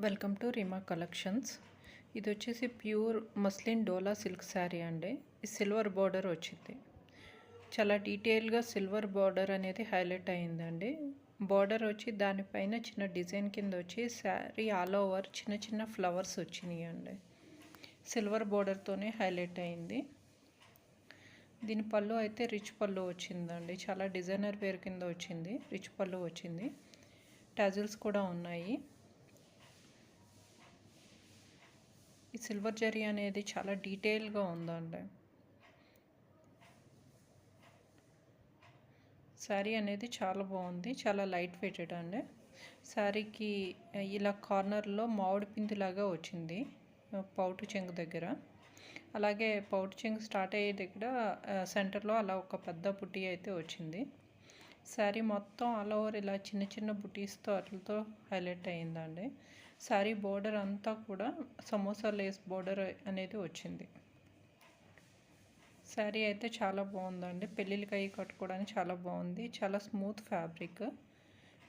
Welcome to Reema collections. ఇది వచ్చేసి pure muslin డోలా silk sari అండి. ఈ సిల్వర్ బార్డర్ వచ్చింది. చాలా డీటెయిల్గా సిల్వర్ బార్డర్ అనేది హైలైట్ అయిందండి. బార్డర్ వచ్చి దానిపైన చిన్న డిజైన్ కింద వచ్చి శారీ ఆల్ ఓవర్ చిన్న చిన్న ఫ్లవర్స్ వచ్చినాయి అండి. సిల్వర్ బార్డర్తోనే హైలైట్ అయింది. దీని పళ్ళు అయితే రిచ్ పళ్ళు వచ్చిందండి. చాలా డిజైనర్ వేర్ కింద వచ్చింది. రిచ్ పళ్ళు వచ్చింది. టాజిల్స్ కూడా ఉన్నాయి. ఈ సిల్వర్ జరీ అనేది చాలా డీటెయిల్గా ఉందండి. శారీ అనేది చాలా బాగుంది. చాలా లైట్ వెయిటెడ్ అండి. శారీకి ఇలా కార్నర్లో మామిడి పిందిలాగా వచ్చింది పౌటు చెంగు దగ్గర. అలాగే పౌటు చెంగు స్టార్ట్ అయ్యే దగ్గర సెంటర్లో అలా ఒక పెద్ద బుట్టి అయితే వచ్చింది. శారీ మొత్తం ఆల్ ఓవర్ ఇలా చిన్న చిన్న బుటీస్తో అట్లతో హైలైట్ అయ్యిందండి. శారీ బోర్డర్ అంతా కూడా సమోసా లేస్ బోర్డర్ అనేది వచ్చింది. శారీ అయితే చాలా బాగుందండి. పెళ్ళిళ్ళకి అయ్యి కట్టుకోవడానికి చాలా బాగుంది. చాలా స్మూత్ ఫ్యాబ్రిక్,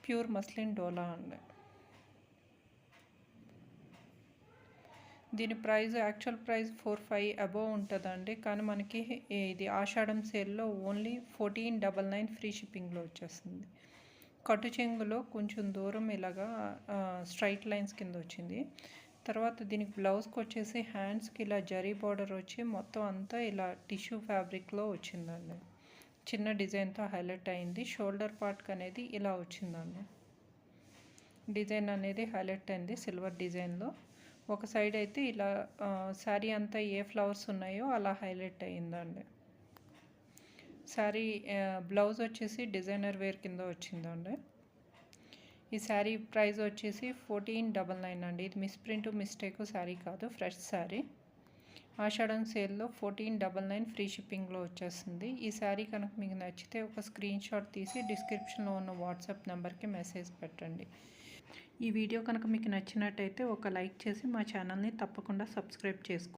ప్యూర్ మస్లిన్ డోలా అండి. దీని ప్రైస్ యాక్చువల్ ప్రైస్ 4,500 అబోవ్ ఉంటుందండి. కానీ మనకి ఇది ఆషాఢం సేల్లో ఓన్లీ 1499 ఫ్రీ షిప్పింగ్లో వచ్చేస్తుంది. కట్టు చెంగులో కొంచెం దూరం ఇలాగా స్ట్రైట్ లైన్స్ కింద వచ్చింది. తర్వాత దీనికి బ్లౌజ్కి వచ్చేసి హ్యాండ్స్కి ఇలా జరీ బార్డర్ వచ్చి మొత్తం అంతా ఇలా టిష్యూ ఫ్యాబ్రిక్లో వచ్చిందండి. చిన్న డిజైన్తో హైలైట్ అయింది. షోల్డర్ పార్ట్కి అనేది ఇలా వచ్చిందండి. డిజైన్ అనేది హైలైట్ అయింది సిల్వర్ డిజైన్లో. ఒక సైడ్ అయితే ఇలా శారీ అంతా ఏ ఫ్లవర్స్ ఉన్నాయో అలా హైలైట్ అయ్యిందండి. శారీ బ్లౌజ్ వచ్చేసి డిజైనర్ వేర్ కింద వచ్చిందండి. ఈ శారీ ప్రైస్ వచ్చేసి 1499 అండి. ఇది మిస్ప్రింట్ మిస్టేక్ శారీ కాదు, ఫ్రెష్ శారీ. ఆషాఢం సేల్లో 1499 ఫ్రీ షిప్పింగ్లో వచ్చేస్తుంది. ఈ శారీ కనుక మీకు నచ్చితే ఒక స్క్రీన్ షాట్ తీసి డిస్క్రిప్షన్లో ఉన్న వాట్సాప్ నెంబర్కి మెసేజ్ పెట్టండి. ఈ వీడియో కనుక మీకు నచ్చినట్టయితే ఒక లైక్ చేసి మా ఛానల్ని తప్పకుండా సబ్స్క్రైబ్ చేసుకోండి.